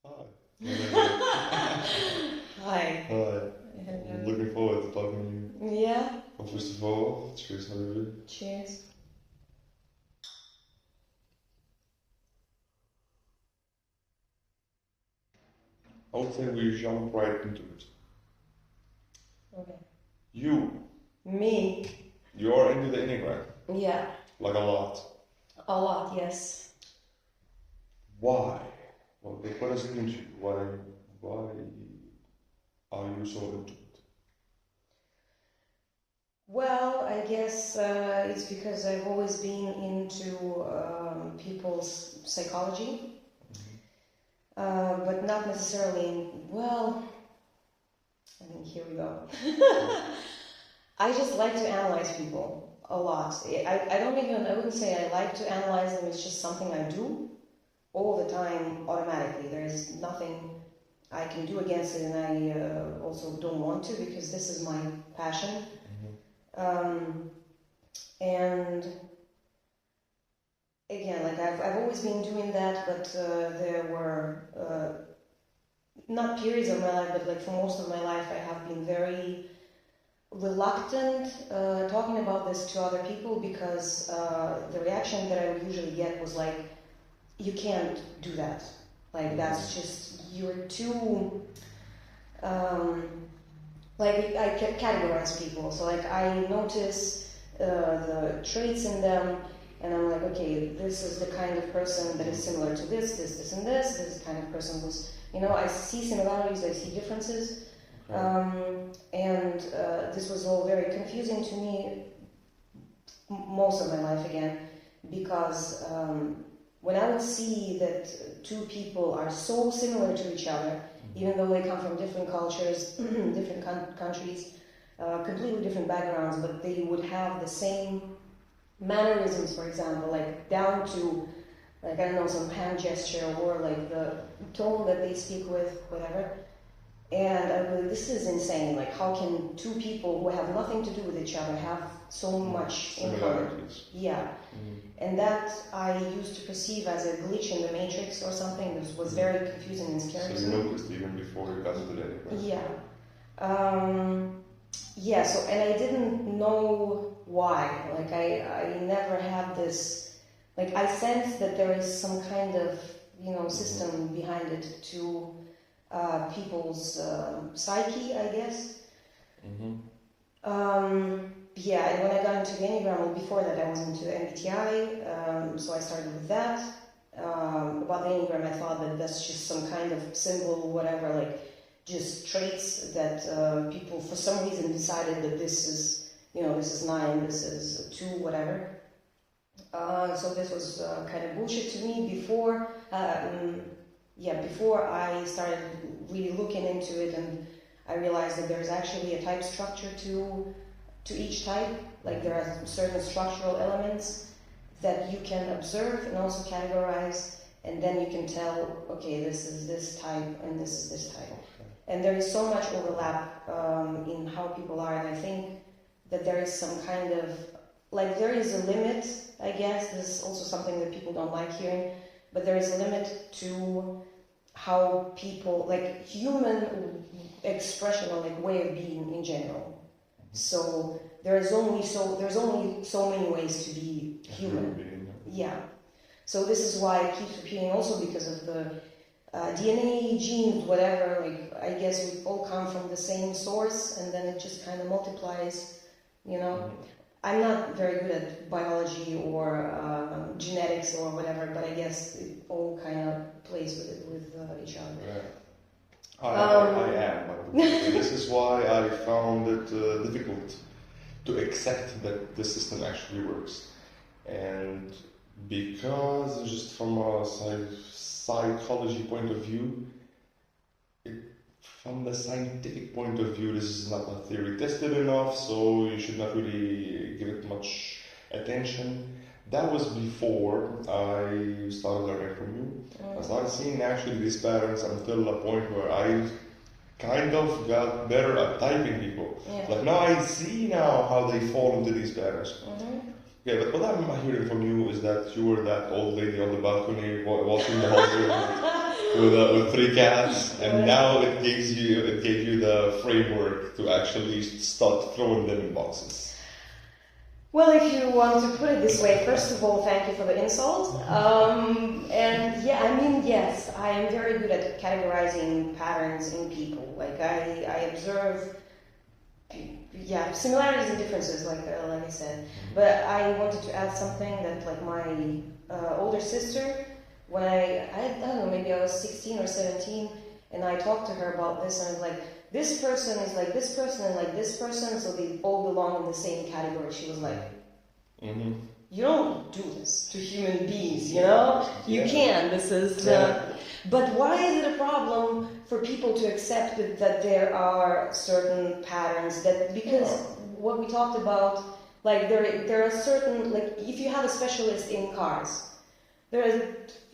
Hi. Hi. Hi. I'm Hello. looking forward to talking to you. Yeah. Well, first of all, cheers, Habibi. Cheers. I would say we jump right into it. Okay. You, Me. you're into the Enneagram, Yeah. like a lot. A lot. Yes. Why? Well, what does it mean to you? Why are you so into it? Well, I guess it's because I've always been into people's psychology, but not necessarily. Well, I mean, here we go. I just like to analyze people a lot. I wouldn't say I like to analyze them, it's just something I do all the time automatically. There is nothing I can do against it, and I also don't want to because this is my passion. Um, and again, like I've always been doing that, but there were not periods of my life, but like for most of my life, I have been very reluctant talking about this to other people because the reaction that I would usually get was like, you can't do that. Like that's just, you're too, like I categorize people. So like I notice the traits in them and I'm like, okay, this is the kind of person that is similar to this, and this kind of person was, I see similarities, I see differences. And this was all very confusing to me most of my life again, because when I would see that two people are so similar to each other, even though they come from different cultures, different countries, completely different backgrounds, but they would have the same mannerisms, for example, like down to, like, I don't know, some hand gesture or like the tone that they speak with, whatever. And I really, this is insane. Like, how can two people who have nothing to do with each other have so much in common? Yeah. And that I used to perceive as a glitch in the matrix or something. This was very confusing and scary. So you noticed even before you got into the Enneagram? Yeah. Yeah, so, and I didn't know why. Like, I never had this, like, I sensed that there is some kind of, system behind it to people's psyche, I guess. Yeah, and when I got into the Enneagram, well, before that I was into MBTI, so I started with that. About the Enneagram, I thought that that's just some kind of symbol, whatever, like just traits that people for some reason decided that this is, this is 9, this is 2, whatever. So this was kind of bullshit to me before. Before I started really looking into it, and I realized that there's actually a type structure to each type. Like there are certain structural elements that you can observe and also categorize, and then you can tell, okay, this is this type and this is this type. And there is so much overlap in how people are, and I think that there is some kind of, like there is a limit, I guess. This is also something that people don't like hearing, but there is a limit to how people, like human expression or like way of being in general. So there's only so many ways to be human. Yeah. So this is why it keeps repeating, also because of the DNA, genes, whatever. Like I guess we all come from the same source, and then it just kind of multiplies. I'm not very good at biology or genetics or whatever, but I guess it all kind of plays with each other. Yeah. I am. This is why I found it difficult to accept that the system actually works. And because just from a psychology point of view, from the scientific point of view, this is not a theory tested enough, so you should not really give it much attention. That was before I started learning from you. I started seeing actually these patterns until a point where I kind of got better at typing people. Yeah. Like now I see now how they fall into these patterns. Yeah, but what I'm hearing from you is that you were that old lady on the balcony watching the whole thing. with 3 cats, and now it gave you the framework to actually start throwing them in boxes. Well, if you want to put it this way, first of all, thank you for the insult. And yeah, I mean, yes, I am very good at categorizing patterns in people. Like I observe, yeah, similarities and differences, like I said. But I wanted to add something that, like, my older sister, when I don't know, maybe I was 16 or 17, and I talked to her about this, and I was like, this person is like this person and like this person, so they all belong in the same category. She was like, you don't do this to human beings, you know? You can. This is... But why is it a problem for people to accept that there are certain patterns that... Because what we talked about, like, there are certain... Like, if you have a specialist in cars, there are,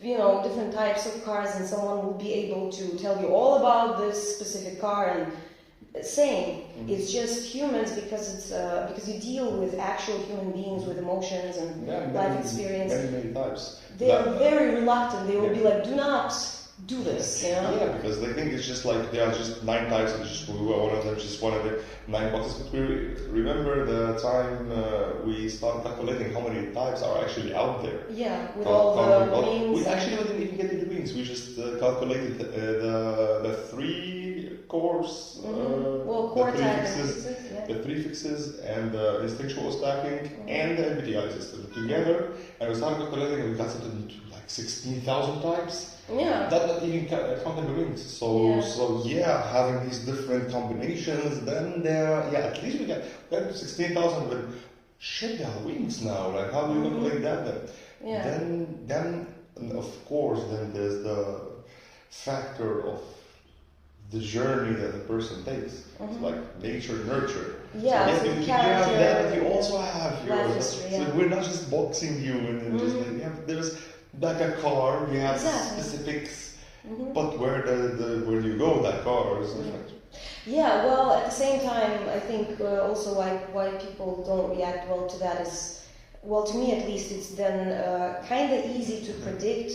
you know, different types of cars, and someone will be able to tell you all about this specific car. And same, it's just humans, because you deal with actual human beings with emotions and life experience. Many types. They are very reluctant. They will be like, do not do this. You know? Yeah, because they think it's just like there are just 9 types, and just one of them, just one of the 9 boxes. But we remember the time we started calculating how many types are actually out there. Yeah, with all the wings. We actually didn't even get into wings. We just calculated the 3 cores, the prefixes, and the instinctual stacking, and the MBTI system together, and we started calculating, and we got something to like 16,000 types. Yeah. That not even counting the rings. So having these different combinations, then at least we got to 16,000. But shit, there are wings now. Like, how do you calculate that then? Yeah. Then of course, then there's the factor of the journey that the person takes. It's like nature, nurture. Yeah, so you have that, and you also have yours. So we're not just boxing you and just like, there's like a car, we have specifics, but where you go, that car is different. Yeah, well, at the same time, I think also why people don't react well to that is, well, to me at least, it's then kind of easy to predict.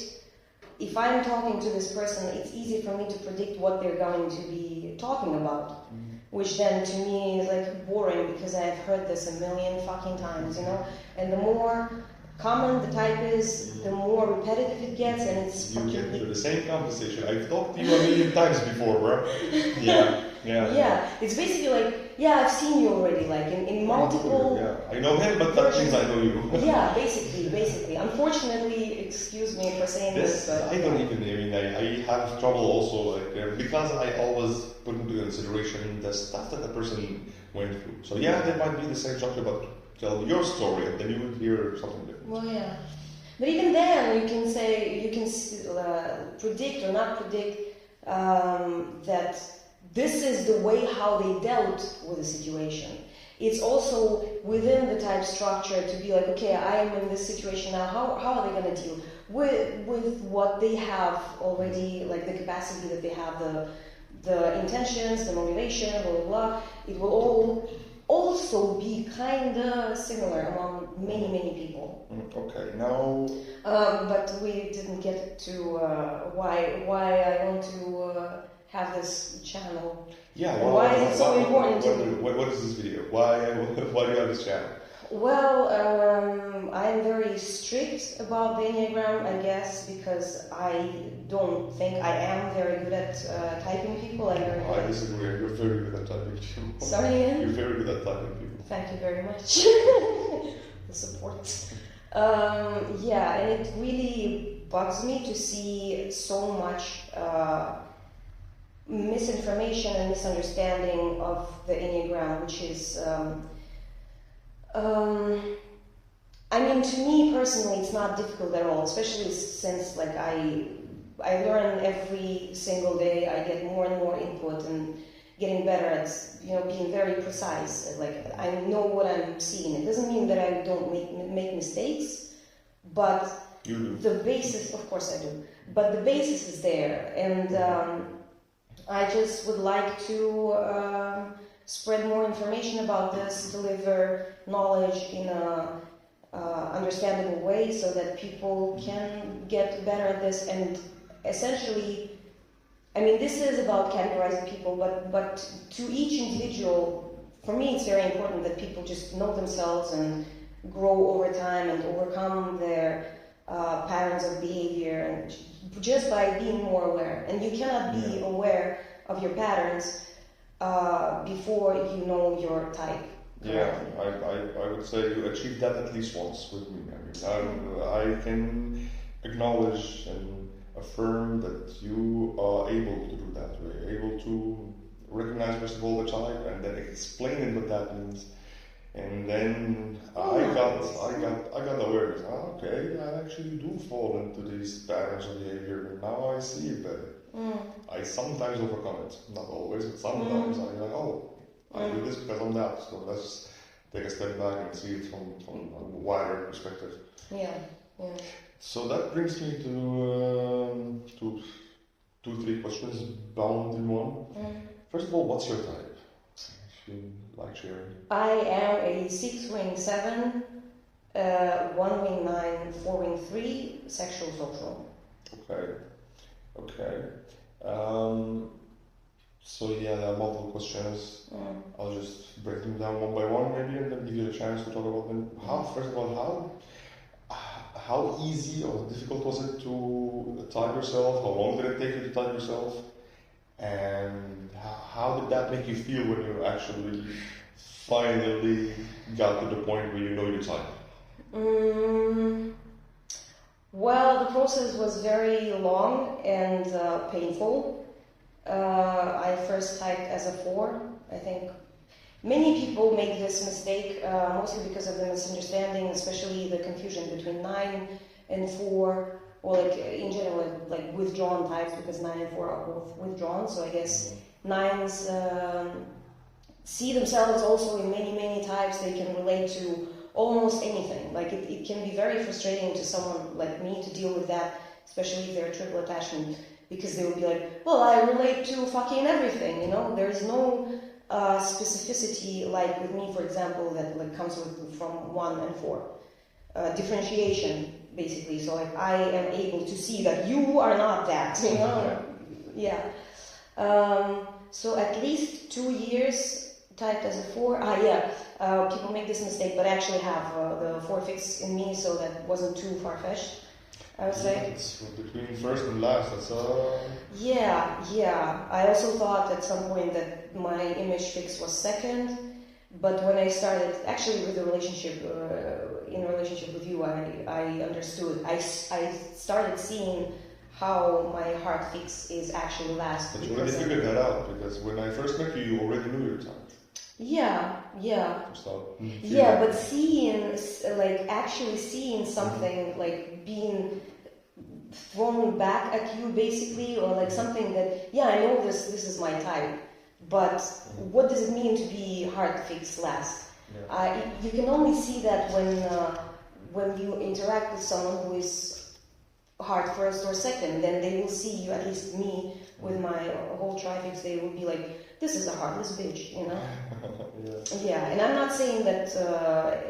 If I'm talking to this person, it's easy for me to predict what they're going to be talking about, which then to me is like boring, because I've heard this a million fucking times, you know. And the more common the type is, the more repetitive it gets, and it's you get to the same conversation. I've talked to you a million times before, bro. Yeah. It's basically like, I've seen you already, like in multiple. I know him, but that means I know you. basically. Unfortunately, excuse me for saying this, but I don't even. I have trouble also, like because I always put into consideration the stuff that the person went through. So there might be the same structure, but tell your story, and then you would hear something different. Well, yeah. But even then, you can predict or not predict that this is the way how they dealt with the situation. It's also within the type structure to be like, okay, I am in this situation now, how are they going to deal with what they have already, like the capacity that they have, the intentions, the motivation, blah, blah, blah. It will all also be kind of similar among many people. Okay, now... but we didn't get to why I want to have this channel. Yeah, why is it so important to me? What is this video? Why do you have this channel? Well, I'm very strict about the Enneagram, I guess, because I don't think I am very good at typing people. I disagree. You're very good at typing people. Sorry, Ian? You're very good at typing people. Thank you very much. The support. And it really bugs me to see so much misinformation and misunderstanding of the Enneagram, which is... to me personally, it's not difficult at all, especially since like I learn every single day. I get more and more input and getting better at being very precise. Like I know what I'm seeing. It doesn't mean that I don't make mistakes, but you do. The basis, of course I do, but the basis is there, and I just would like to spread more information about this, deliver knowledge in a understandable way so that people can get better at this and essentially, I mean, this is about categorizing people, but to each individual, for me, it's very important that people just know themselves and grow over time and overcome their patterns of behavior, and just by being more aware. And you cannot be aware of your patterns before you know your type. Yeah, I would say you achieved that at least once with me. I mean, I can acknowledge and affirm that you are able to do that. You're able to recognize first of all the type and then explain what that means. And then I got awareness. Okay, I actually do fall into these patterns of behavior, and now I see it better. I sometimes overcome it, not always, but sometimes I'm like, oh, I do this because I'm that. So let's take a step back and see it from a wider perspective. Yeah. So that brings me to 2-3 questions bound in one. First of all, what's your type? If you like sharing. I am a 6-wing 7, 1-wing 9, 4-wing 3, sexual social. Okay. So yeah, there are multiple questions. I'll just break them down one by one maybe, and then give you a chance to talk about them. First of all, how easy or difficult was it to type yourself? How long did it take you to type yourself? And how did that make you feel when you actually finally got to the point where you know your type? Well, the process was very long and painful. I first typed as a 4. I think many people make this mistake, mostly because of the misunderstanding, especially the confusion between 9 and 4, or like in general, like withdrawn types, because 9 and 4 are both withdrawn. So I guess 9s see themselves also in many types. They can relate to almost anything. Like it can be very frustrating to someone like me to deal with that, especially if they're a triple attachment, because they will be like, well, I relate to fucking everything, you know? There's no specificity, like with me, for example, that like comes from 1 and 4. Differentiation, basically. So like I am able to see that you are not that, you know? Yeah. So at least 2 years typed as a 4. People make this mistake, but I actually have the 4 fix in me, so that wasn't too far-fetched, I would say. It's between first and last, that's Yeah. I also thought at some point that my image fix was second, but when I started, actually with the relationship, in a relationship with you, I understood. I started seeing how my heart fix is actually last. But you already figured that out, because when I first met you, you already knew your type. Yeah. But actually seeing something like being thrown back at you, basically, or like something that, I know this is my type, but what does it mean to be heart fix last? You can only see that when you interact with someone who is heart first or second, then they will see you, at least me, with my whole trifix, they will be like, this is a heartless bitch, you know? Yeah, and I'm not saying that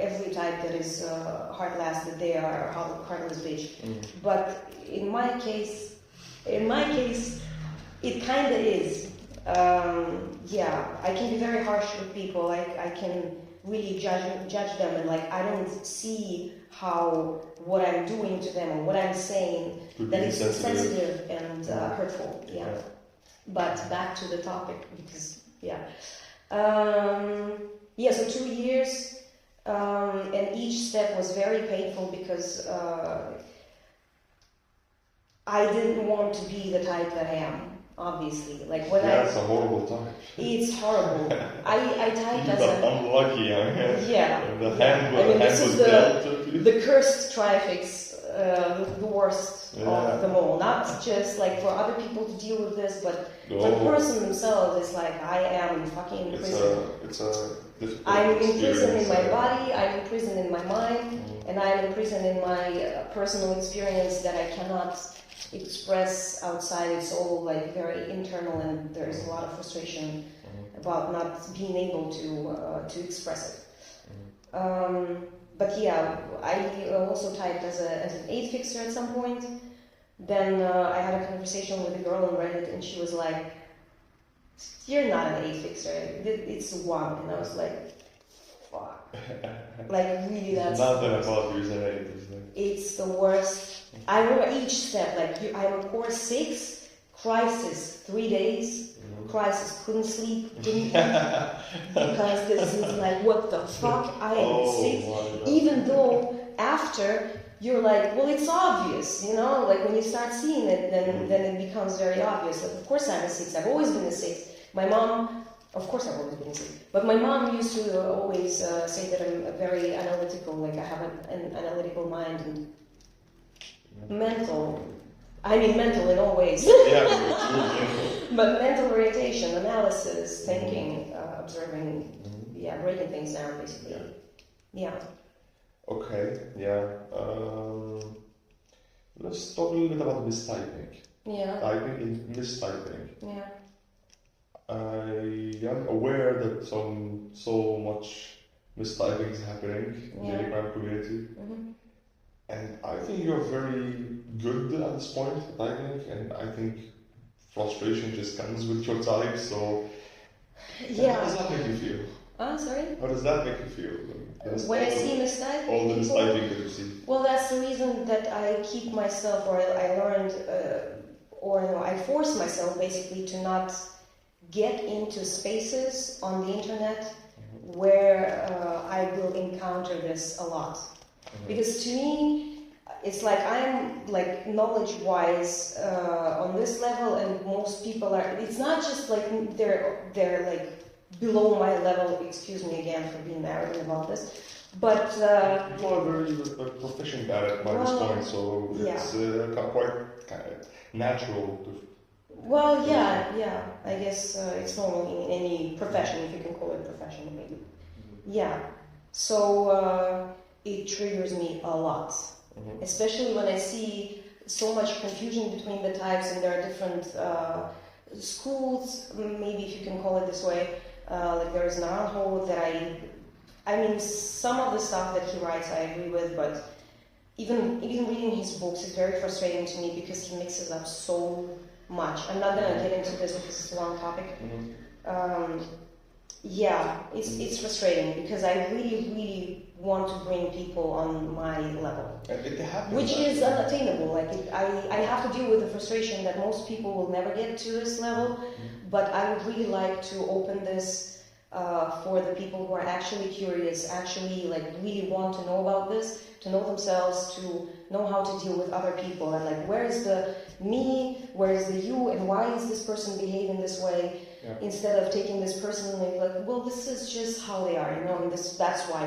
every type that is heart last, that they are a heartless bitch. But in my case, it kind of is. I can be very harsh with people. I can really judge them, and like I don't see how what I'm doing to them or what I'm saying that is sensitive and hurtful. Yeah. But back to the topic, because so 2 years, and each step was very painful because I didn't want to be the type that I am. Obviously, like when it's a horrible type. It's horrible. I typed as unlucky. This is the cursed trifix, the worst of them all. Not just like for other people to deal with this, but for the person themselves, it's like I am fucking in prison. I'm in prison in my body. I'm in prison in my mind, and I'm in prison in my personal experience that I cannot express outside. It's all like very internal, and there's a lot of frustration about not being able to express it. But I also typed as an 8 fixer at some point, Then I had a conversation with a girl on Reddit, and she was like, "You're not an 8 fixer. It's 1." And I was like, "Fuck." Like really, that's nothing about you is an 8, isn't it? It's the worst. I remember each step. Like I'm a core 6, crisis 3 days, crisis couldn't sleep, didn't eat, because this is like, what the fuck? I am 6. Even though after you're like, well, it's obvious, you know. Like when you start seeing it, then it becomes very obvious. Like of course I'm a 6. I've always been a 6. My mom. Of course I've always been a 6. But my mom used to always say that I'm a very analytical, like I have an analytical mind and mental. I mean mental in all ways. Yeah, but mental orientation, analysis, thinking, observing, breaking things down basically. Yeah. Okay, yeah. Let's talk a little bit about mistyping. Yeah. Typing and mistyping. Yeah. I am aware that so much mistyping is happening in the Telegram community. And I think you're very good at this point at typing, and I think frustration just comes with your type, so how does that make you feel? Sorry? How does that make you feel? When I see mistyping? All the mistyping that you see. Well, that's the reason that I keep myself, or I learned, I force myself basically to not get into spaces on the internet where I will encounter this a lot. Because to me, it's like I'm like knowledge-wise on this level, and most people are. It's not just like they're like below my level. Excuse me again for being arrogant about this, but people are very proficient at it by this point, so it's quite kind of natural to. Well, yeah. I guess it's normal in any profession, if you can call it profession, maybe. Yeah. So it triggers me a lot, especially when I see so much confusion between the types, and there are different schools, maybe if you can call it this way. Like there is Naranjo that I mean, some of the stuff that he writes I agree with, but even reading his books is very frustrating to me because he mixes up so much. I'm not gonna get into this because it's a long topic. It's frustrating because I really want to bring people on my level, which is unattainable. Like I have to deal with the frustration that most people will never get to this level, but I would really like to open this for the people who are actually curious, actually like really want to know about this, to know themselves, to know how to deal with other people, and like where is the me, where is the you, and why is this person behaving this way, instead of taking this person and like, well, this is just how they are, you know, and that's why,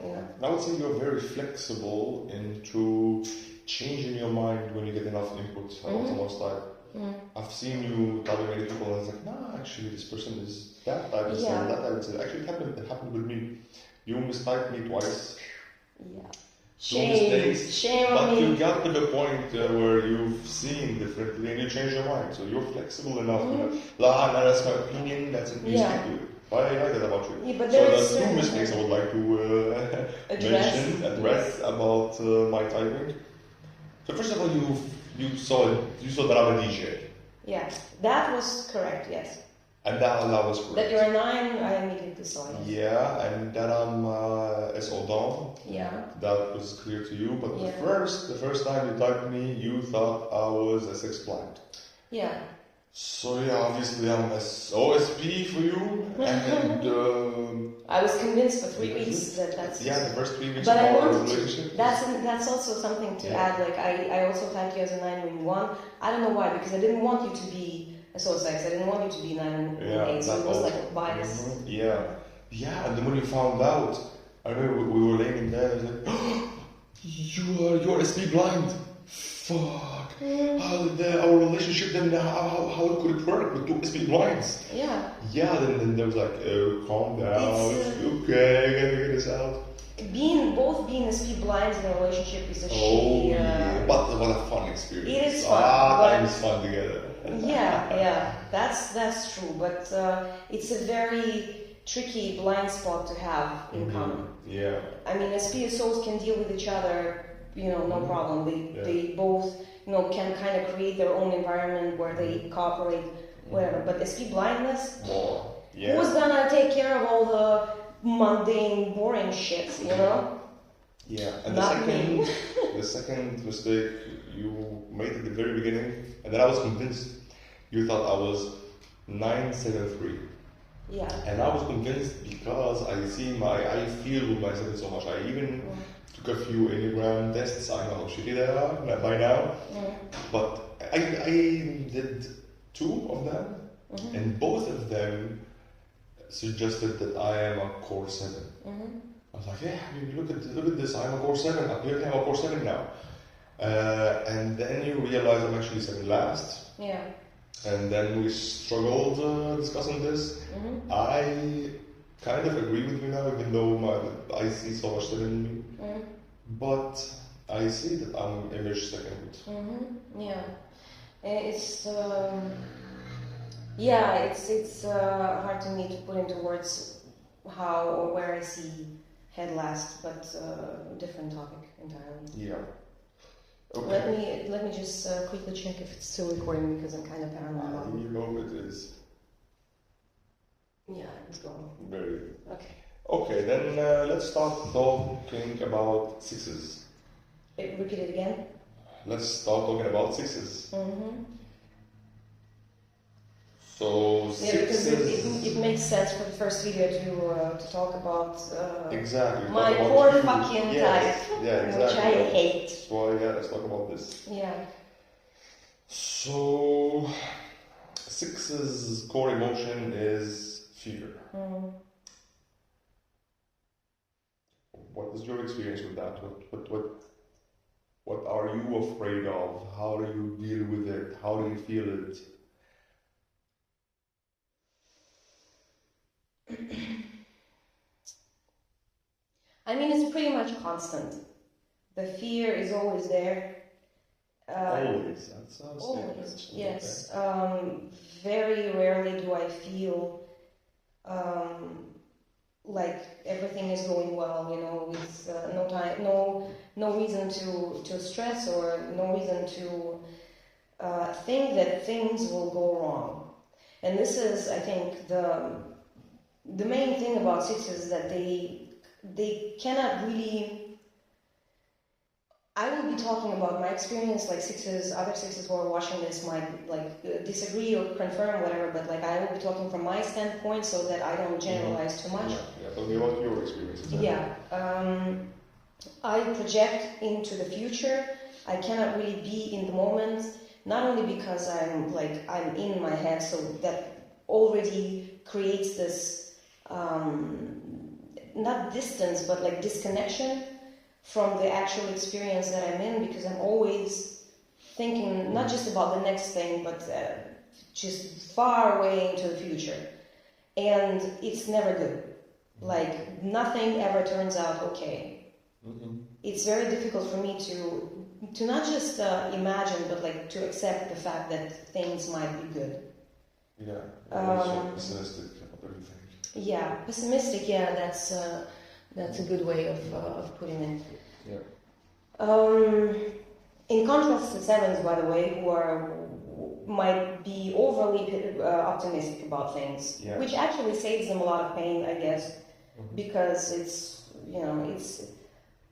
you know. I would say you're very flexible into changing your mind when you get enough input about someone's type. I've seen you tell many people, and it's like, no, actually, this person is that type, and that type. Actually, it happened with me. You mistyped me twice. Yeah. Shame on me. You got to the point where you've seen differently and you change your mind. So you're flexible enough. You know, that's my opinion. That's it. You stick to it. I like that about you. Yeah, but so there's 2 mistakes I would like to address about my typing. So first of all, you saw that I'm a DJ. Yeah, that was correct. Yes. And that was correct. That you're a 9, I immediately saw it. Yeah, and that I'm SO down. Yeah. That was clear to you, but the first time you typed me, you thought I was a 6 blind. Yeah. So yeah, obviously I'm OSP for you, and I was convinced for 3 weeks that's the first 3 weeks but of I our wanted relationship. That's also something to add. Like I also typed you as a 9-1. I don't know why, because I didn't want you to be a SO6. I didn't want you to be 9-8. So it was like a bias. Yeah, and then when you found out, I remember we were laying in bed. I was like, oh, you're SP blind. Fuck. How did our relationship then? How could it work with 2 SP blinds? Yeah. Yeah. Then there was like, calm down. Okay, I gotta figure this out. Being SP blinds in a relationship is a shitty. What a fun experience. It is fun. Time is fun together. Yeah. That's true. But it's a very tricky blind spot to have in common. Yeah. I mean, SPSOs can deal with each other, you know, no problem. They both can kind of create their own environment where they cooperate, whatever. But SP blindness, Yeah. who's gonna take care of all the mundane, boring shit, you know? Yeah, and Not me. the second mistake you made at the very beginning, and then I was convinced you thought I was 973. Yeah. And I was convinced because I feel with myself so much. I even took a few Enneagram tests. I know how shitty they are by now. But I did 2 of them, and both of them suggested that I am a core 7. I was like, yeah, look at this. I'm a core 7. Apparently I'm a core 7 now. And then you realize I'm actually 7 last. Yeah. And then we struggled discussing this. I kind of agree with you now, even though I see so much 7 in me. But I see that I'm image second. Yeah. It's it's hard to me to put into words how or where I see head last, but different topic entirely. Yeah. Okay. Let me just quickly check if it's still recording because I'm kind of paranoid. You know it is. Yeah, it's going. Very good. Okay. Okay, then let's start talking about 6s. Repeat it again. Let's start talking about 6s. So because 6s. it makes sense for the first video to talk about Exactly. my Talk about core you. fucking Yes. type, Yeah, exactly. which I hate. So yeah, let's talk about this. Yeah. So 6's core emotion is fear. What is your experience with that? What are you afraid of? How do you deal with it? How do you feel it? I mean, it's pretty much constant. The fear is always there. Always. That sounds Always, yes. Very rarely do I feel like everything is going well, you know, with no reason to stress or no reason to think that things will go wrong. And this is, I think, the main thing about 6s is that they cannot really. I will be talking about my experience, like 6s, other 6s who are watching this might disagree or confirm whatever, but like I will be talking from my standpoint so that I don't generalize too much. Yeah, tell me about your experience. Yeah, I project into the future. I cannot really be in the moment, not only because I'm in my head, so that already creates this not distance, but like disconnection from the actual experience that I'm in, because I'm always thinking not just about the next thing, but just far away into the future. And it's never good. Like, nothing ever turns out okay. It's very difficult for me to not just imagine, but like to accept the fact that things might be good. Yeah, also pessimistic about everything. Yeah, pessimistic, yeah, that's a good way of putting it. Yeah. In contrast to 7s, by the way, who might be overly optimistic about things, which actually saves them a lot of pain, I guess, because it's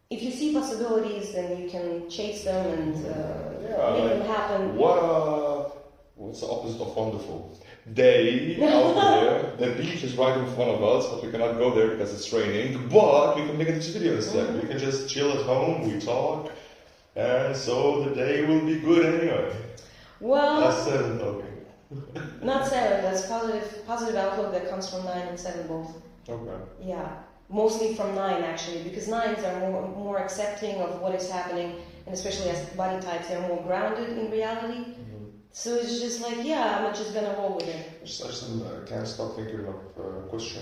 if you see possibilities, then you can chase them and make them happen. What's the opposite of wonderful? Day out there, the beach is right in front of us, but we cannot go there because it's raining, but we can make this video instead. We can just chill at home, we talk, and so the day will be good anyway. Well, That's 7 talking. Not 7, that's positive outlook that comes from 9 and 7 both. Okay. Yeah, mostly from 9 actually, because 9s are more accepting of what is happening, and especially as body types, they're more grounded in reality. So it's just like, yeah, I'm just gonna roll with it. I just can't stop thinking of a question.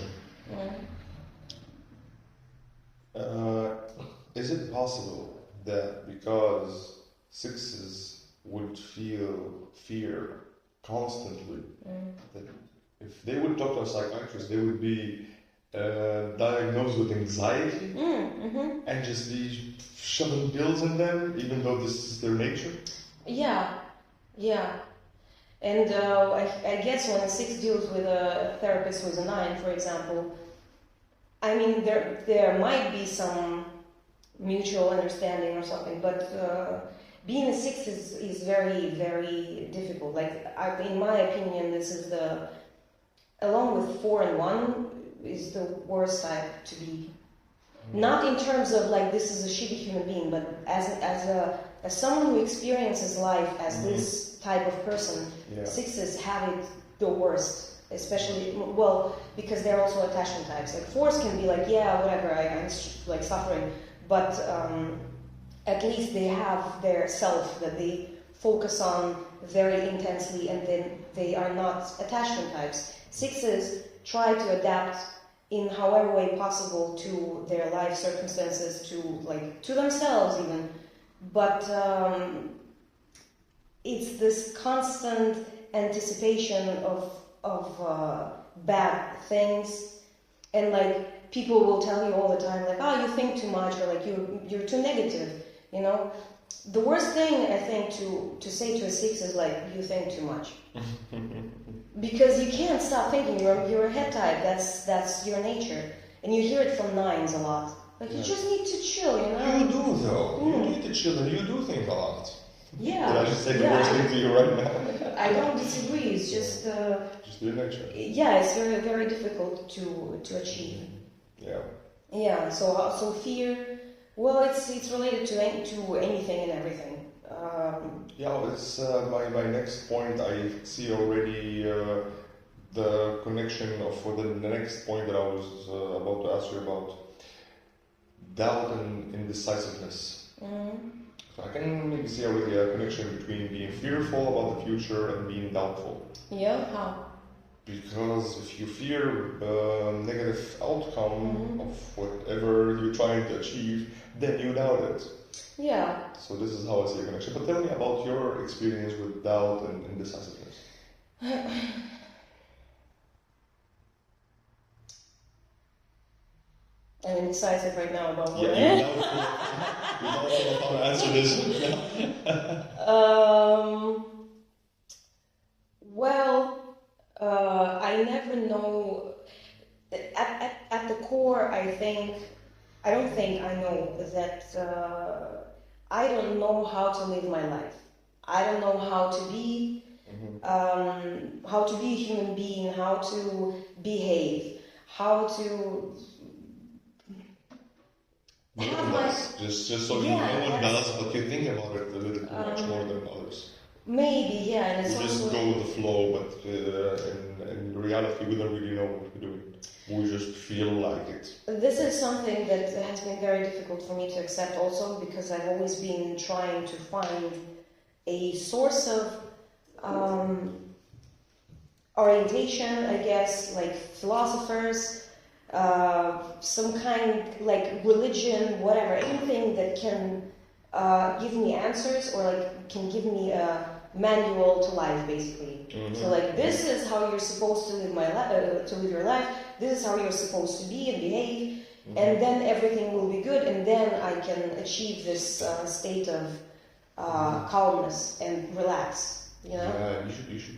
Is it possible that because 6s would feel fear constantly, that if they would talk to a psychiatrist, they would be diagnosed with anxiety and just be shoving pills in them, even though this is their nature? Yeah. And I guess when a 6 deals with a therapist who's a 9, for example, I mean, there might be some mutual understanding or something, but being a 6 is very, very difficult. Like, in my opinion, this is along with 4 and 1, is the worst type to be. Not in terms of like this is a shitty human being, but as someone who experiences life as this type of person, 6s have it the worst. Especially, well, because they're also attachment types. Like 4s can be like, yeah, whatever, I'm like suffering, but at least they have their self that they focus on very intensely, and then they are not attachment types. 6s try to adapt in however way possible to their life circumstances, to themselves even, but it's this constant anticipation of bad things, and like people will tell you all the time, like, oh, you think too much, or like you're too negative, you know. The worst thing I think to say to a 6 is like, you think too much. Because you can't stop thinking. You're a head type. That's your nature, and you hear it from 9s a lot. Like you just need to chill, you know. You do though. You need to chill, and you do think a lot. Yeah. Did I just say the worst thing to you right now? I don't disagree. It's just your nature. Yeah, it's very, very difficult to achieve. Yeah. Yeah. So fear. Well, it's related to anything and everything. Yeah, it's my next point. I see already the connection for the next point that I was about to ask you about. Doubt and indecisiveness. So I can maybe see already a connection between being fearful about the future and being doubtful. Yeah, how? Because if you fear a negative outcome of whatever you're trying to achieve, then you doubt it. Yeah. So this is how I see a connection. But tell me about your experience with doubt and indecisiveness. I'm indecisive right now about what. Yeah, you know how to answer this. Well, I never know. At the core, I don't think I know that. I don't know how to live my life. I don't know how to be, how to be a human being, how to behave, how to. No one does. Just so you know, no one does, but you think about it a little bit much more than others. Maybe, yeah, and it's we just go with the flow, but in reality, we don't really know what we're doing. We just feel like it. This is something that has been very difficult for me to accept also, because I've always been trying to find a source of orientation, I guess, like philosophers, some kind like religion, whatever, anything that can give me answers, or like can give me a manual to life, basically. So like, this is how you're supposed to live to live your life. This is how you're supposed to be and behave, and then everything will be good, and then I can achieve this state of calmness and relax. You know? Yeah,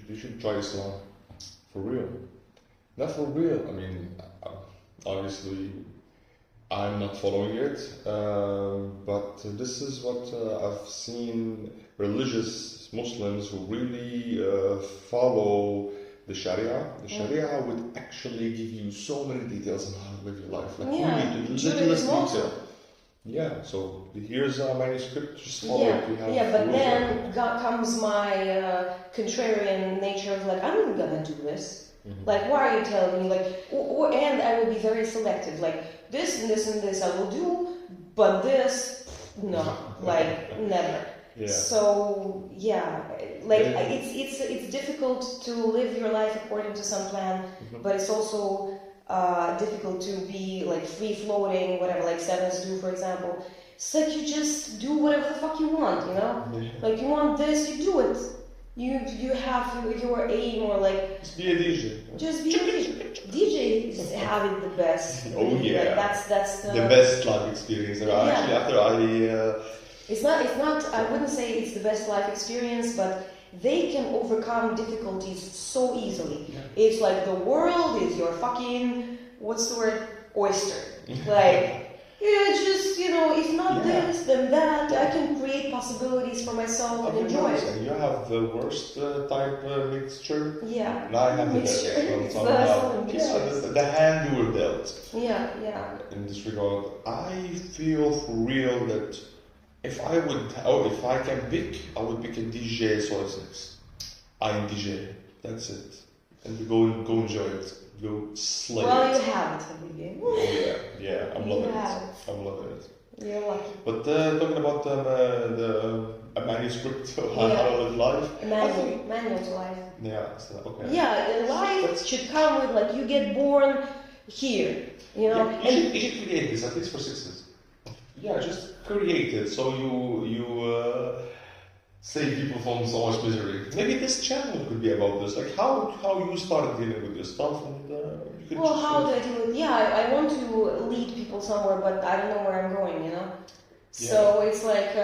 you should try Islam for real. Not for real. I mean, obviously, I'm not following it, but this is what I've seen religious Muslims who really follow the Sharia. The Sharia would actually give you so many details on how to live your life. Like, really, literally detail. Yeah, so here's a manuscript, just follow it. But then comes my contrarian nature of like, I'm not gonna do this. Like, why are you telling me? Like, and I will be very selective. Like, this and this and this I will do, but this, no, like, never. Yeah. So like it's difficult to live your life according to some plan, but it's also difficult to be like free floating, whatever, like 7s do, for example. It's like you just do whatever the fuck you want, you know? Yeah. Like, you want this, you do it. You have your aim, or like, just be a DJ. Just be a DJ. DJs have it the best. Oh yeah. Like, that's the best live experience. Actually, after It's not. It's not. I wouldn't say it's the best life experience, but they can overcome difficulties so easily. Yeah. It's like the world is your fucking, what's the word, oyster. Like, yeah, just, if not this, then that. I can create possibilities for myself and enjoy it. You have the worst type mixture. Yeah. And I have Mixture. the best one. It's Somehow. mixture. The hand you were dealt. Yeah. In this regard, I feel for real that if I can pick, I would pick a DJ Solar 6. I'm DJ. That's it. And go enjoy it. Go slay Well, it. you have it, Habibi. Yeah, I'm You loving have it. I'm loving it. You're lucky. But talking about a manuscript of how to live life. Manual to life. Yeah, so, okay. Yeah, life should come with, like, you get born here, Yeah, you should create this, at least for sixes. Yeah, just create it so you save people from so much misery. Maybe this channel could be about this, like how you started dealing with this stuff, and you could well, just how do I do it? Yeah, I want to lead people somewhere, but I don't know where I'm going, So it's like,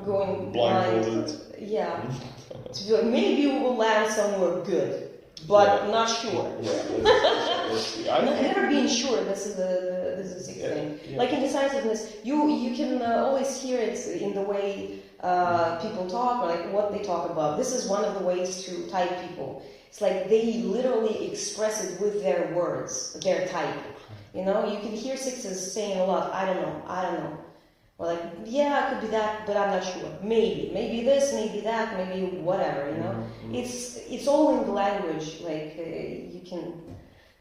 going blindfolded. Yeah. Maybe we will land somewhere good, but not sure. Never being sure. This is the sixth thing. Yeah. Like indecisiveness, you can always hear it in the way people talk, or like what they talk about. This is one of the ways to type people. It's like they literally express it with their words, their type. You can hear sixes saying a lot. I don't know. Or like, yeah, it could be that, but I'm not sure. Maybe this, maybe that, maybe whatever. It's all in the language. Like you can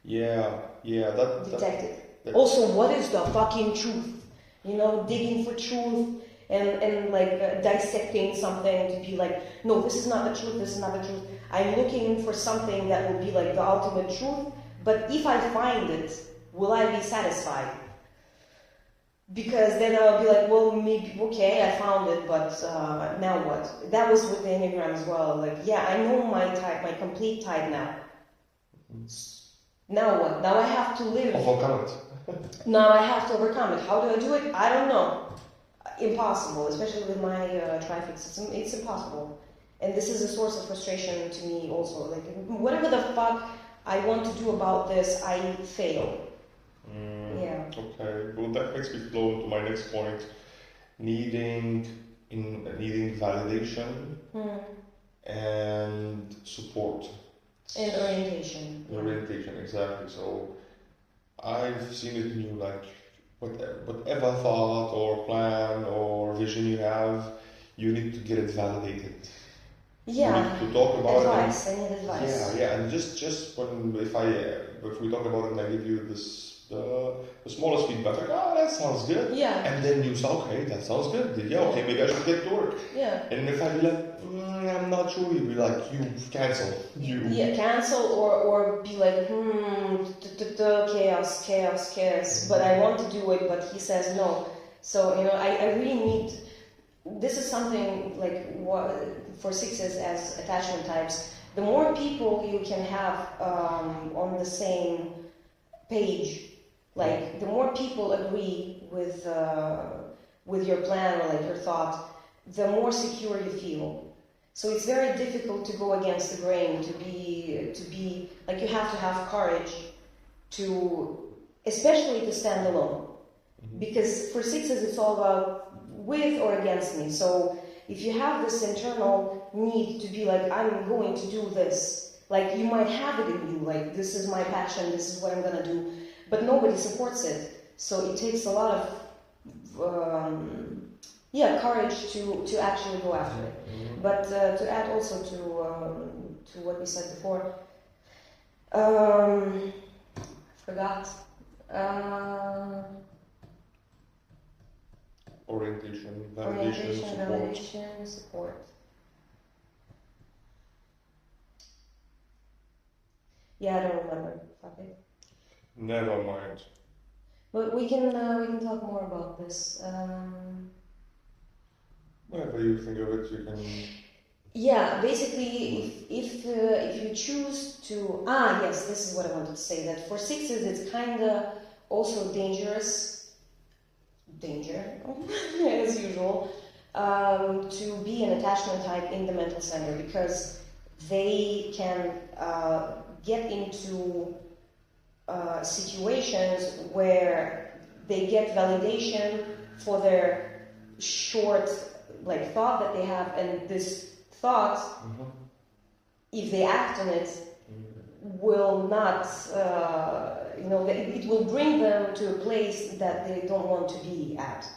detect it. Also, what is the fucking truth? Digging for truth and like dissecting something to be like, no, this is not the truth. This is not the truth. I'm looking for something that will be like the ultimate truth. But if I find it, will I be satisfied? Because then I'll be like, well, maybe, okay, I found it, but now what? That was with the Enneagram as well. Like, yeah, I know my type, my complete type now. Now what? Now I have to live. Overcome it. Now I have to overcome it. How do I do it? I don't know. Impossible, especially with my trifix. It's impossible. And this is a source of frustration to me also. Like, whatever the fuck I want to do about this, I fail. Yeah. Okay. Well, that makes me flow into my next point. Needing validation and support. And orientation. Orientation, exactly. So I've seen it in you, like whatever thought or plan or vision you have, you need to get it validated. Yeah. You need to talk about advice. it. I need advice. Yeah, and just if we talk about it and I give you this the smallest feedback, like, that sounds good. Yeah. And then you say, okay, that sounds good. Yeah, okay, maybe I should get to work. Yeah. And if I be like, I'm not sure, you'd be like, you cancel. Yeah, cancel or be like, chaos. But I want to do it, but he says no. So, I really need, this is something like for sixes as attachment types, the more people you can have on the same page, like the more people agree with your plan or like your thought, the more secure you feel. So it's very difficult to go against the grain, to be like, you have to have courage to, especially to stand alone. Because for sixes it's all about with or against me. So if you have this internal need to be like, I'm going to do this, like you might have it in you, like this is my passion, this is what I'm gonna do, but nobody supports it. So it takes a lot of courage to actually go after it. But to add also to what we said before, forgot. Orientation, validation, support. Yeah, I don't remember. Fuck it. Never mind. But we can talk more about this. Whenever you think of it, you can. Yeah, basically, if you choose to yes, this is what I wanted to say. That for sixes, it's kind of also dangerous danger, as usual, to be an attachment type in the mental center, because they can get into situations where they get validation for their short thought that they have, and this thought, if they act on it, will not, it will bring them to a place that they don't want to be at.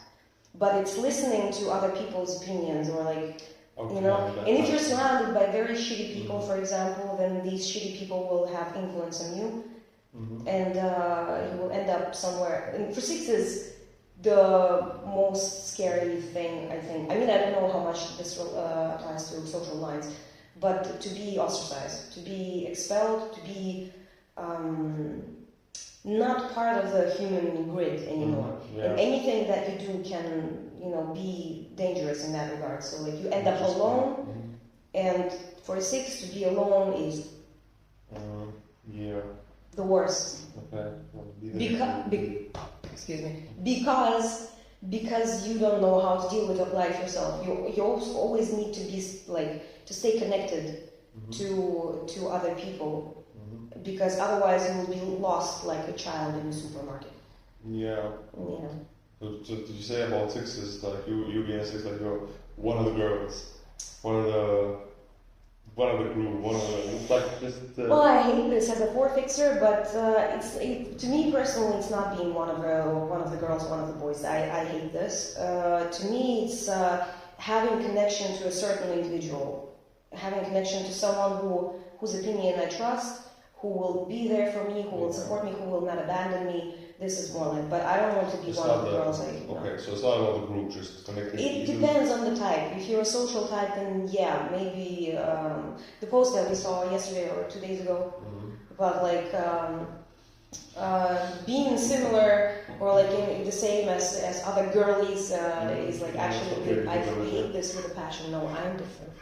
But it's listening to other people's opinions, or and if you're surrounded by very shitty people, for example, then these shitty people will have influence on you, and you will end up somewhere. And for sixes, the most scary thing, I think, I don't know how much this applies to social lines, but to be ostracized, to be expelled, to be not part of the human grid anymore. And anything that you do can, be dangerous in that regard. So you end up alone, and for a six, to be alone is the worst. Excuse me. Because you don't know how to deal with life yourself. You always need to be to stay connected to other people, because otherwise you will be lost like a child in a supermarket. Yeah. So did you say about sixes, you being a six, you're one of the girls, one of the group, Well, I hate this as a four fixer, but to me personally, it's not being one of the girls, one of the boys. I hate this. To me, it's having connection to a certain individual, having connection to someone whose opinion I trust, who will be there for me, who will support me, who will not abandon me. This is more but I don't want to be one of the girls. Okay, so it's not about the group, just connecting. It depends on the type. If you're a social type, then yeah, maybe the post that we saw yesterday or 2 days ago about being similar or in the same as other girlies is actually I hate this with a passion. No, I'm different.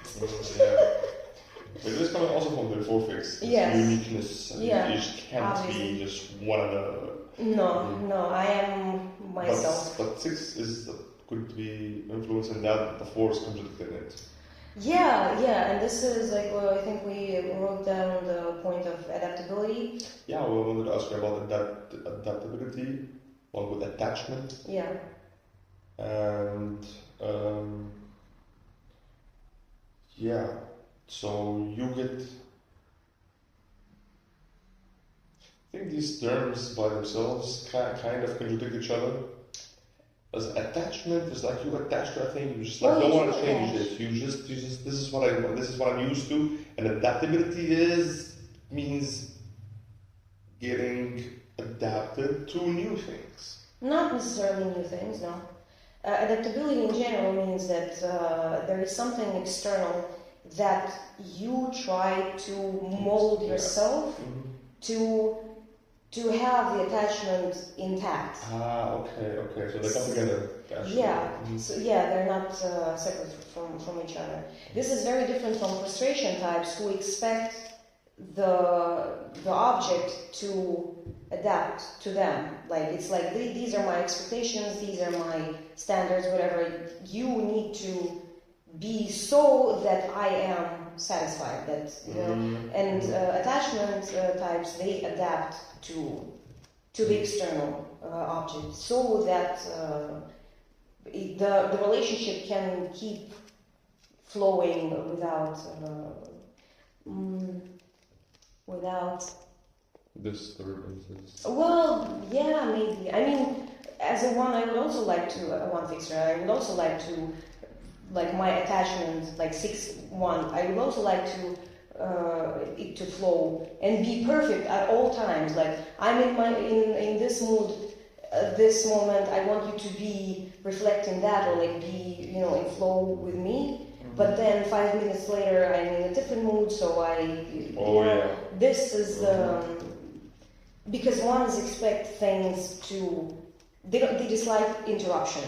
But this coming also from the four fix. Yes. Uniqueness. Yeah. You just can't be just one of the. No, I am myself. But six could be influencing that. The four is contradicting it. Yeah, and this is I think we wrote down the point of adaptability. Yeah, we wanted to ask you about adaptability, one with attachment. Yeah. And so you get. I think these terms by themselves kind of contradict each other. As attachment is you attach to a thing, you just don't want to change it. You just this is what I want, this is what I'm used to. And adaptability means getting adapted to new things. Not necessarily new things, no. Adaptability in general means that there is something external that you try to mold yourself to have the attachment intact. Okay. So they come together. Actually. Yeah. So they're not separate from each other. This is very different from frustration types who expect the object to adapt to them. It's these are my expectations, these are my standards, whatever. You need to be so that I am satisfied. That and attachment types, they adapt to the external object, so that the relationship can keep flowing without disturbances. Well, yeah, maybe. As a one, I would also like to a one fixer. I would also like to. My attachment, 6-1, I would also like to it to flow and be perfect at all times. I'm in this mood, this moment. I want you to be reflecting that, or be in flow with me. But then 5 minutes later, I'm in a different mood. So this is because ones expect things to. They dislike interruption,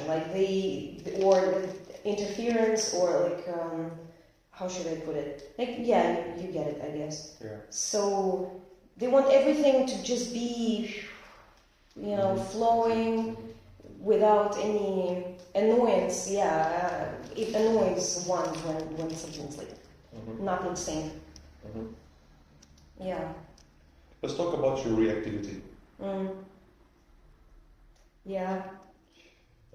or interference, or how should I put it? You get it, I guess. Yeah. So they want everything to just be, flowing, without any annoyance. It annoys one when something's like not in sync. Yeah. Let's talk about your reactivity. Yeah.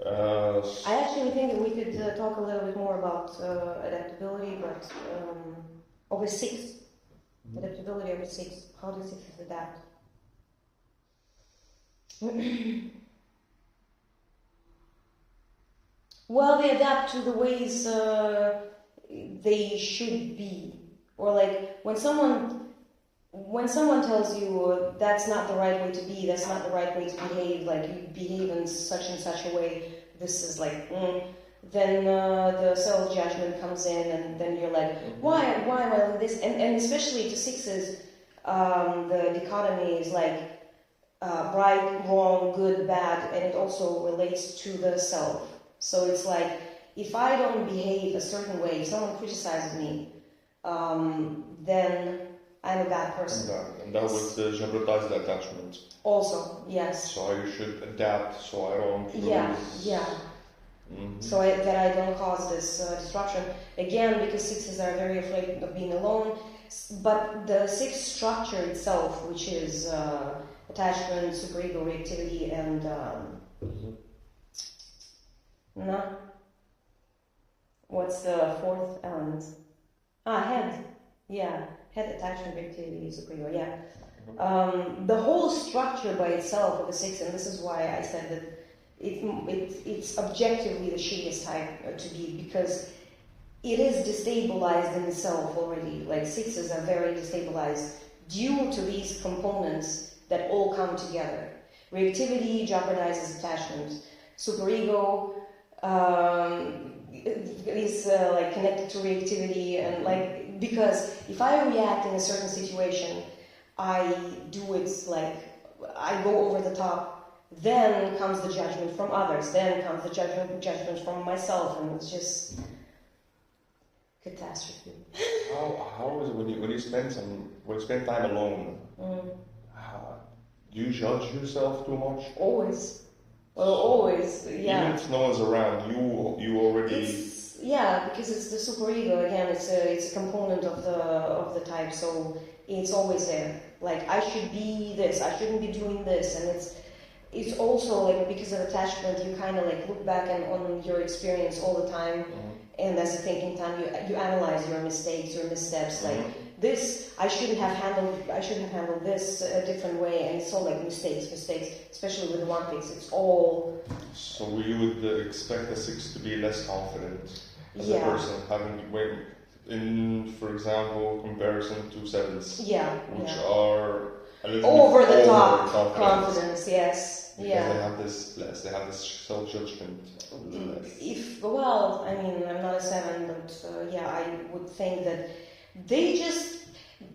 I actually think that we could talk a little bit more about adaptability, but of a 6. Adaptability of a 6. How do 6s adapt? Well, they adapt to the ways they should be. Or like when someone tells you that's not the right way to be, that's not the right way to behave, like you behave in such and such a way, this is like, then the self-judgment comes in, and then you're like, why am I like this? And especially to 6s, the dichotomy is like right, wrong, good, bad, and it also relates to the self. So it's like, if I don't behave a certain way, if someone criticizes me, then I'm a bad person. And that would jeopardize the attachment. Also, yes. So you should adapt so I don't lose. Yeah. So that I don't cause this disruption. Again, because 6s are very afraid of being alone. But the 6 structure itself, which is attachment, superego, reactivity, and what's the 4th element? Head. Yeah, head, attachment, reactivity, superego. Yeah. The whole structure by itself of a 6, and this is why I said that it's objectively the shittiest type to be, because it is destabilized in itself already. Like 6s are very destabilized due to these components that all come together. Reactivity jeopardizes attachment. Superego is like connected to reactivity, and like, because if I react in a certain situation, I do it like I go over the top. Then comes the judgment from others. Then comes the judgment from myself, and it's just catastrophe. How is it when you spend time alone? Do you judge yourself too much? Always. Well, always. Yeah. Even if no one's around, you already. Because it's the superego again. It's a component of the type, so it's always there. Like, I should be this. I shouldn't be doing this, and it's also like, because of attachment, you kind of like look back on your experience all the time, and as a thinking time, you analyze your mistakes, your missteps. Like this, I shouldn't have handled this a different way, and it's all like mistakes, especially with the 1-6. It's all. So you would expect a 6 to be less confident as a person, having for example, comparison to 7s, which are a little over bit the top confidence. Yes. Because they have this self-judgment. I'm not a 7, but I would think that they just,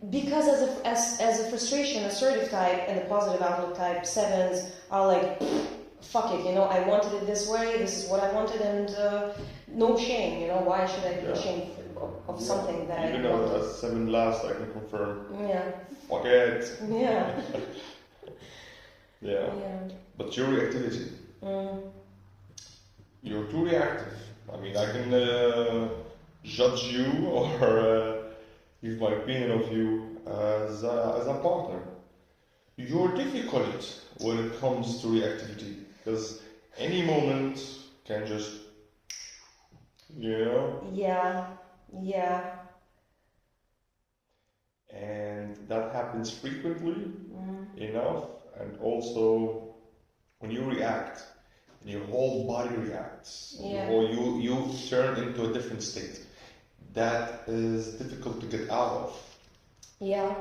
because as a frustration, assertive type and the positive outlook type, 7s are like, fuck it, I wanted it this way, this is what I wanted, and no shame, why should I be ashamed of something that even I wanted? Even as 7 last, I can confirm. Yeah. Fuck it. Yeah. Yeah. But your reactivity. You're too reactive. I mean, I can judge you or give my opinion of you as a partner. You're difficult when it comes to reactivity, because any moment can just, Yeah. And that happens frequently enough, and also when you react, and your whole body reacts, or you turn into a different state. That is difficult to get out of. Yeah.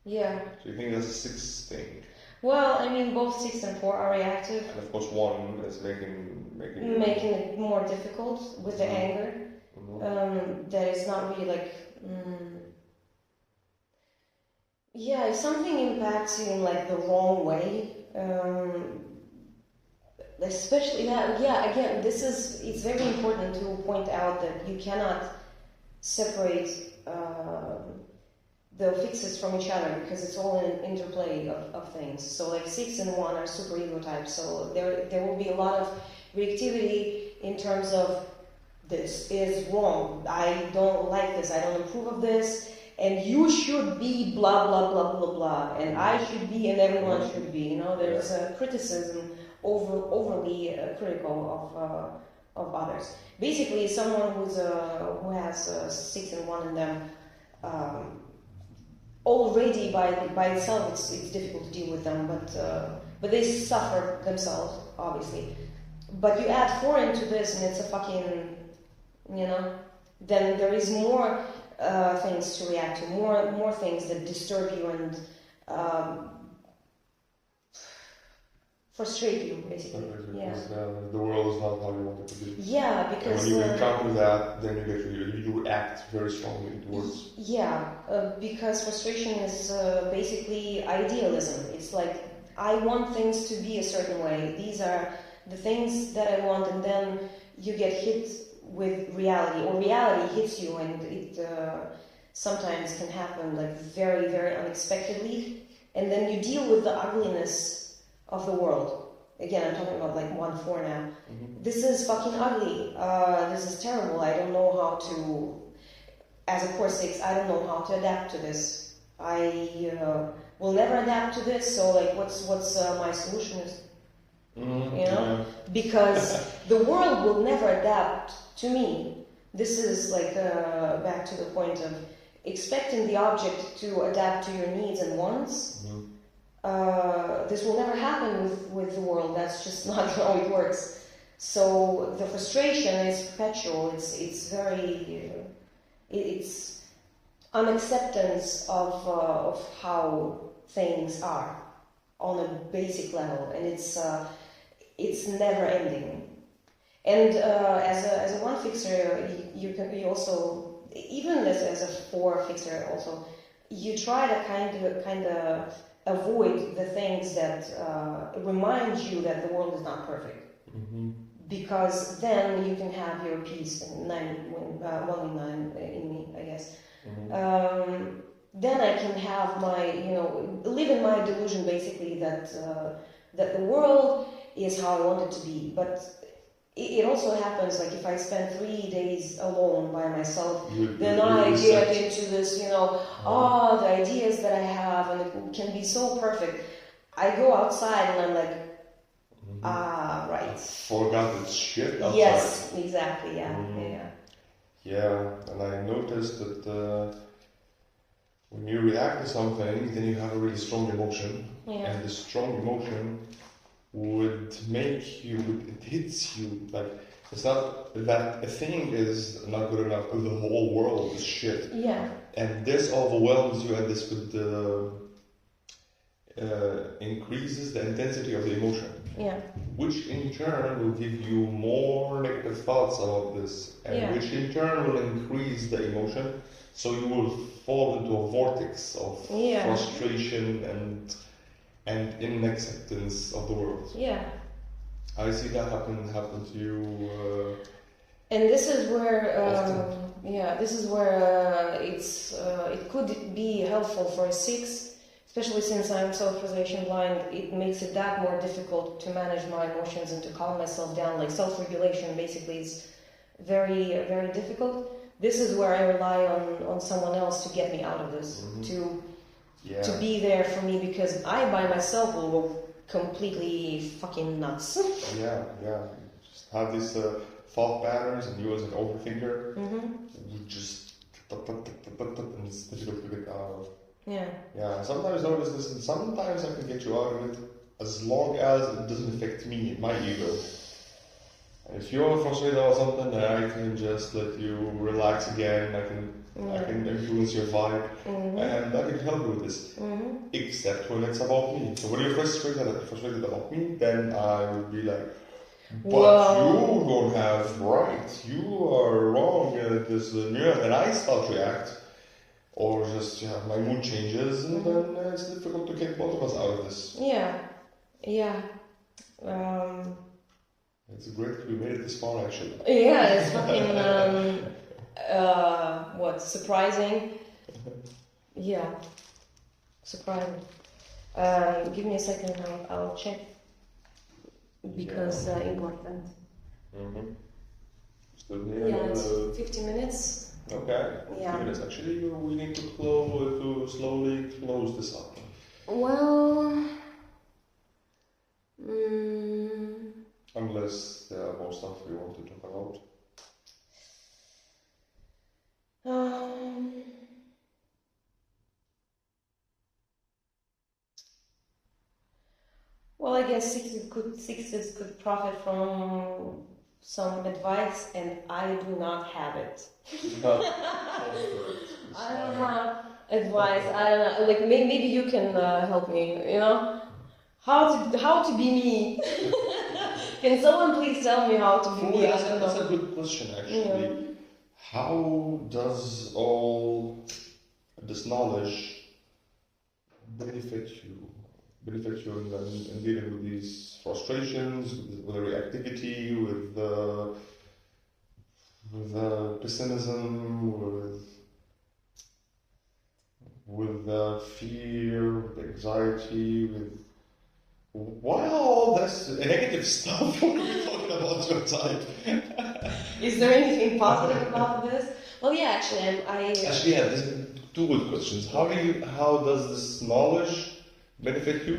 So you think that's a 6 thing? Well, I mean, both 6 and 4 are reactive. And of course, 1 is making it more difficult with the anger. That is not really like. If something impacts you in like the wrong way, especially that. Again, it's very important to point out that you cannot separate the fixes from each other because it's all an interplay of things. So like 6 and 1 are super ego types. So there will be a lot of reactivity in terms of this is wrong. I don't like this. I don't approve of this. And you should be blah blah blah blah blah. And I should be and everyone should be. You know, there's a criticism overly critical of others. Basically, someone who has 6 and 1 in them. Already by itself, it's difficult to deal with them, but they suffer themselves, obviously. But you add 4 into this, and it's a fucking, you know. Then there is more things to react to, more things that disturb you and frustrate you, basically. Yeah. The world is not how you want it to be. Yeah, because and when you encounter that, then you react very strongly towards. Yeah, because frustration is basically idealism. It's like I want things to be a certain way. These are the things that I want, and then you get hit with reality, or reality hits you, and it sometimes can happen like very, very unexpectedly, and then you deal with the ugliness of the world. Again, I'm talking about like 1-4 now. Mm-hmm. This is fucking ugly. This is terrible. I don't know how to, as a core 6, I don't know how to adapt to this. I will never adapt to this. So like, what's my solution is? Mm-hmm. You know, because the world will never adapt to me. This is like back to the point of expecting the object to adapt to your needs and wants. Mm-hmm. This will never happen with the world. That's just not how it works. So the frustration is perpetual. It's very it's unacceptance of how things are on a basic level, and it's never ending. And as a 1 fixer, you also, even as a 4 fixer, also you try to kind of avoid the things that remind you that the world is not perfect. Mm-hmm. Because then you can have your peace, and 1 in 9 in me, I guess. Mm-hmm. Then I can have my, live in my delusion basically that the world is how I want it to be. But it also happens, like if I spend 3 days alone by myself, then I get into this, the ideas that I have, and it can be so perfect. I go outside and I'm like, right. I forgot it's shit outside. Yes, exactly, yeah. Yeah, and I noticed that when you react to something, then you have a really strong emotion. Yeah. And the strong emotion would make you, it hits you, like, it's not that a thing is not good enough, the whole world is shit. Yeah. And this overwhelms you, and this would increases the intensity of the emotion. Yeah. Which in turn will give you more negative thoughts about this, and which in turn will increase the emotion, so you will fall into a vortex of frustration and inacceptance of the world. Yeah. I see that happen to you. And this is where, it could be helpful for a 6, especially since I'm self-realization blind. It makes it that more difficult to manage my emotions and to calm myself down. Like self-regulation basically is very, very difficult. This is where I rely on someone else to get me out of this, to be there for me, because I by myself will go completely fucking nuts. Yeah. Just have these thought patterns, and you as an overthinker, you just and it's difficult to get out of. Yeah. Sometimes notice this, and sometimes I can get you out of it as long as it doesn't affect me, my ego. And if you're frustrated about something, then I can just let you relax again. I can influence your vibe, and I can help you with this. Except when it's about me. So when you're frustrated about me, then I would be like, but you don't have right. You are wrong. And I start to react. Or just, my mood changes, and then it's difficult to get both of us out of this. Yeah. It's great that we made it this far, actually. Yeah, it's fucking, surprising. Yeah, surprising. Give me a second, I'll check because important. Mm-hmm. Still here. Yeah, it's 50 minutes. Okay. Yeah. 50 minutes. Actually, we need to slowly close this up. Well, mm, Unless there are more stuff we want to talk about. um, well, I guess Sixes could profit from some advice, and I do not have it. I don't have advice. I don't know. Like maybe you can help me. You know, how to be me. Can someone please tell me how to be me? I don't That's know. a good question, actually. Yeah. How does all this knowledge benefit you? Benefit you in dealing with these frustrations, with the reactivity, with the pessimism, with the fear, with the anxiety, with why all this negative stuff? What are we talking about your type? Is there anything positive about this? Well, yeah, actually, Actually, yeah, there's two good questions. How does this knowledge benefit you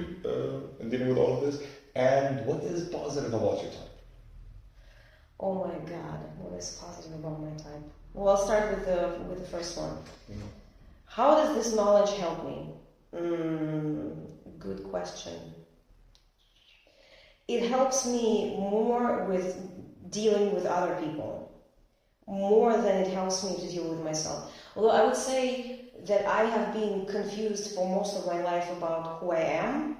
in dealing with all of this? And what is positive about your type? Oh my God, what is positive about my type? Well, I'll start with the first one. Mhm. How does this knowledge help me? Good question. It helps me more with dealing with other people, more than it helps me to deal with myself. Although I would say that I have been confused for most of my life about who I am,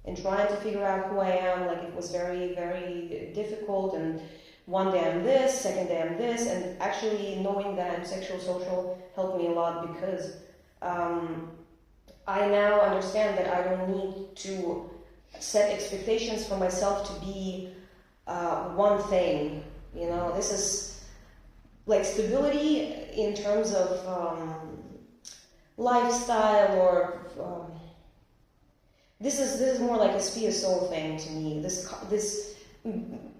and trying to figure out who I am, like it was very, very difficult, and one day I'm this, second day I'm this, and actually knowing that I'm sexual social helped me a lot because I now understand that I don't need to set expectations for myself to be one thing. You know, this is like stability in terms of lifestyle or this is more like a SPSO thing to me. This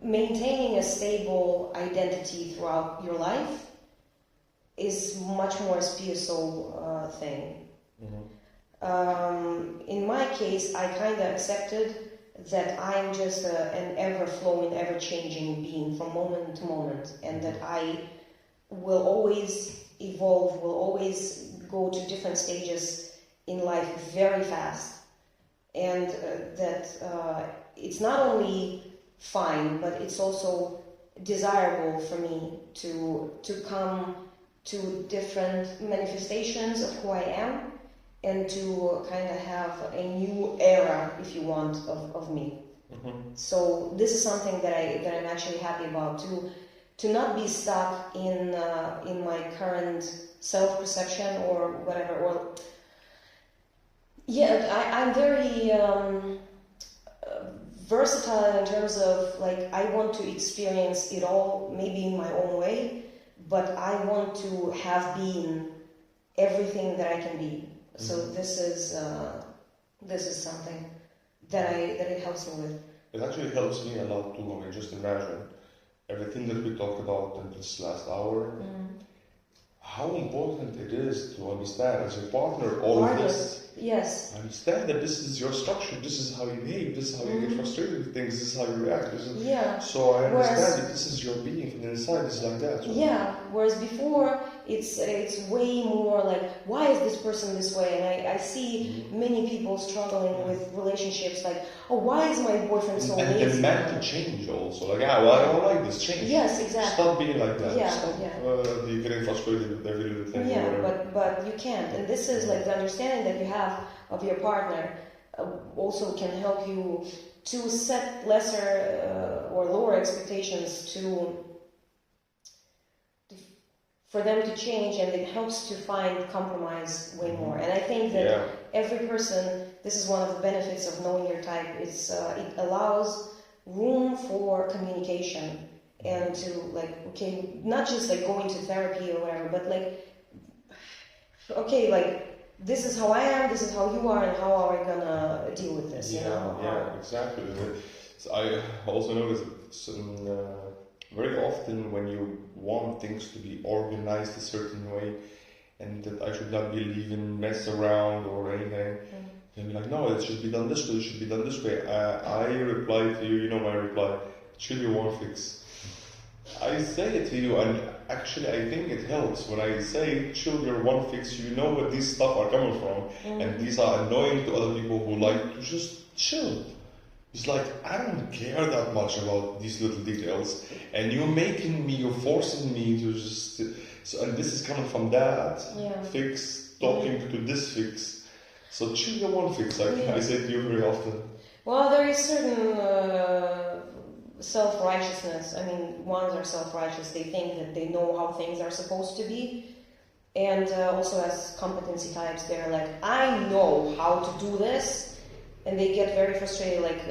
maintaining a stable identity throughout your life is much more a SPSO thing. Mm-hmm. In my case, I kind of accepted that I'm just an ever-flowing, ever-changing being from moment to moment, and that I will always evolve, will always go to different stages in life very fast, and that it's not only fine, but it's also desirable for me to come to different manifestations of who I am, and to kind of have a new era, if you want, of me. Mm-hmm. So this is something that I'm actually happy about, to not be stuck in my current self-perception or whatever. Or yeah, I'm very versatile in terms of like I want to experience it all, maybe in my own way, but I want to have been everything that I can be. So this is something that it helps me with. It actually helps me a lot too. I mean, just imagine everything that we talked about in this last hour. How important it is to understand as your partner all of this. Yes. Understand that this is your structure. This is how you behave. This is how you get frustrated with things. This is how you react. So I understand that this is your being from the inside. It's like that. So. Yeah. Whereas before, it's way more like, why is this person this way? And I see many people struggling with relationships like, oh, why is my boyfriend so lazy? And demand to change also. Like, well, I don't like this. Change. Yes, exactly. Stop being like that. Yeah, Stop getting frustrated with every little thing. Yeah, but you can't. And this is like the understanding that you have of your partner also can help you to set lesser or lower expectations for them to change, and it helps to find compromise way more. And I think that every person, this is one of the benefits of knowing your type, it allows room for communication and to like, okay, not just like going to therapy or whatever, but like, okay, like this is how I am, this is how you are, and how are we gonna deal with this? You know? Yeah, exactly. So I also noticed that very often when you want things to be organized a certain way, and that I should not be leaving mess around or anything, and be like, no, it should be done this way, it should be done this way. I reply to you, you know my reply, chill your one fix. I say it to you, and actually I think it helps when I say chill your one fix. You know where these stuff are coming from, and these are annoying to other people who like to just chill. It's like, I don't care that much about these little details, and you're forcing me to just. So, and this is coming from that fix talking to this fix. So chill your one fix. I say to you very often. Well, there is certain self-righteousness. I mean, ones are self-righteous. They think that they know how things are supposed to be. And also as competency types, they're like, I know how to do this. And they get very frustrated, like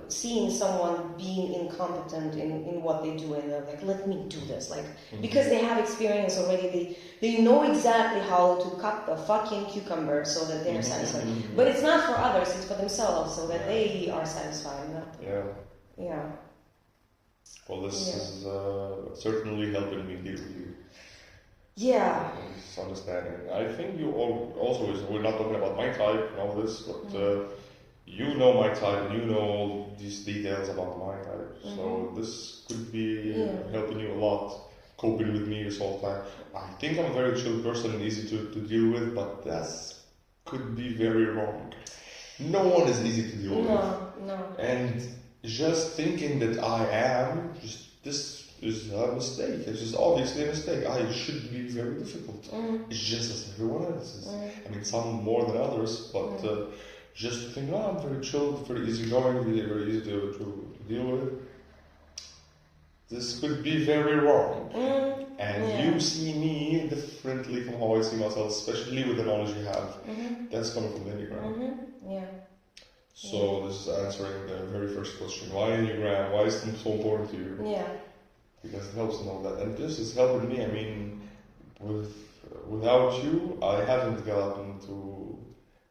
seeing someone being incompetent in what they do. And they're like, let me do this. Like, because they have experience already, they know exactly how to cut the fucking cucumber so that they're satisfied. But it's not for others, it's for themselves, so that they are satisfied. Yeah. Well, this is certainly helping me deal with you. Yeah. This understanding. I think you also, we're not talking about my type and all this, but you know my type and you know all these details about my type. So this could be helping you a lot, coping with me this whole time. I think I'm a very chill person and easy to deal with, but that could be very wrong. No one is easy to deal with. No. And just thinking that I am, this is a mistake. It's just obviously a mistake. I should be very difficult. It's just as everyone else is. I mean, some more than others, but just to think, I'm very chill, very easygoing, very easy to deal with. This could be very wrong. And you see me differently from how I see myself, especially with the knowledge you have. That's coming from the Enneagram. So this is answering the very first question. Why Enneagram? Why is it so important to you? Yeah. Because it helps to know that. And this is helping me. I mean, without you, I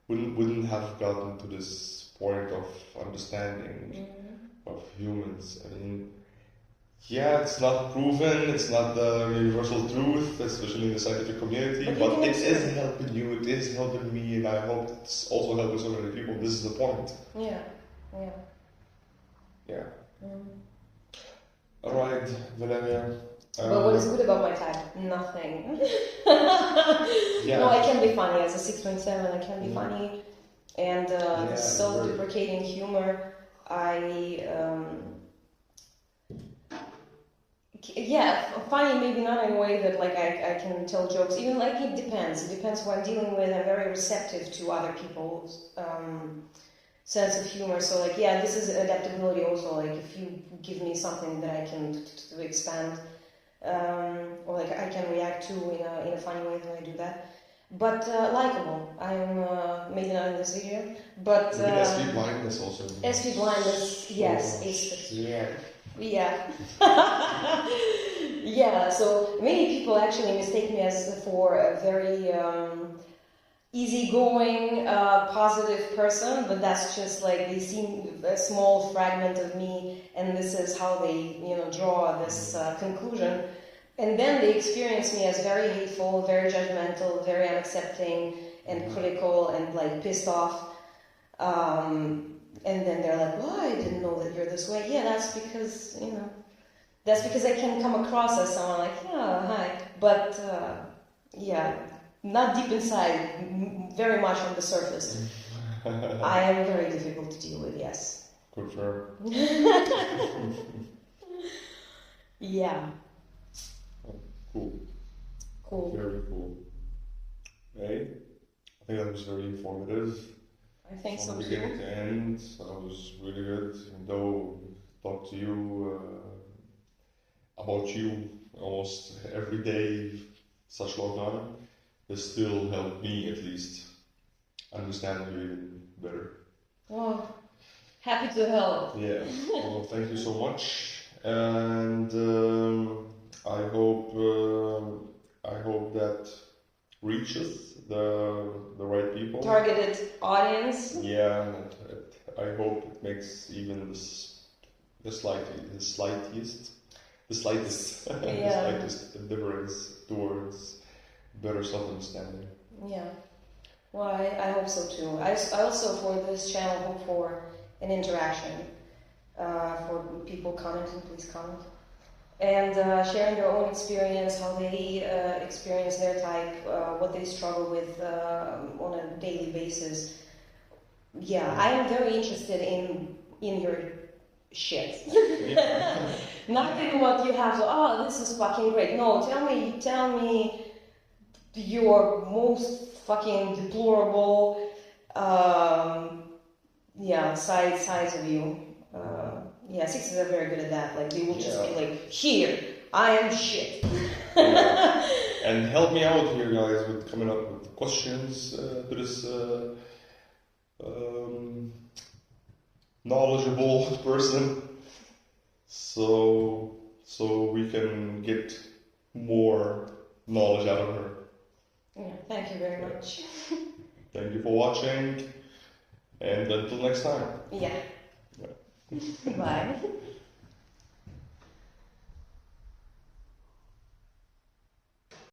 wouldn't have gotten to this point of understanding of humans. I mean, it's not proven, it's not the universal truth, especially in the scientific community, but it is helping you, it is helping me, and I hope it's also helping so many people. This is the point. Yeah. Alright, Valeria. But what is good about my type? Nothing. No, I can be funny. As a 6.7, I can be funny. And self-deprecating humor, funny maybe not in a way that like I can tell jokes. Even like it depends who I'm dealing with. I'm very receptive to other people's sense of humor. So like this is adaptability also. Like if you give me something that I can to expand, or like I can react to in a funny way, then I do that. But likable. I'm maybe not in this video, but SV blindness also. SV blindness, yes. So many people actually mistake me for a very easygoing, positive person, but that's just like they see a small fragment of me, and this is how they, draw this conclusion. And then they experience me as very hateful, very judgmental, very unaccepting, and critical, and like pissed off. And then they're like, "Well, I didn't know that you're this way." Yeah, that's because I can come across as someone like, "Yeah, hi," but not deep inside, very much on the surface. I am very difficult to deal with. Yes. Confirm. Yeah. Cool. Very cool. Hey, I think that was very informative. I think so too. From beginning to end, that was really good. Even though I talk to you about you almost every day, such long time, it still helped me at least understand you even better. Well, happy to help. Yeah. Well, thank you so much, and I hope that reaches the right people. Targeted audience. Yeah, and I hope it makes even the slightest Yeah. difference towards better self-understanding. Yeah. Well, I hope so too. I also, for this channel, hope for an interaction. For people commenting, please comment. And sharing their own experience, how they experience their type, what they struggle with on a daily basis. Yeah, I am very interested in your shit. Not in what you have. So, oh, this is fucking great. No, tell me your most fucking deplorable, sides of you. Yeah, Sixes are very good at that. Like, they will just be like, here, I am shit. Yeah. And help me out here, guys, with coming up with questions to this knowledgeable person, so we can get more knowledge out of her. Yeah, thank you very much. Thank you for watching, and until next time. Yeah. Bye.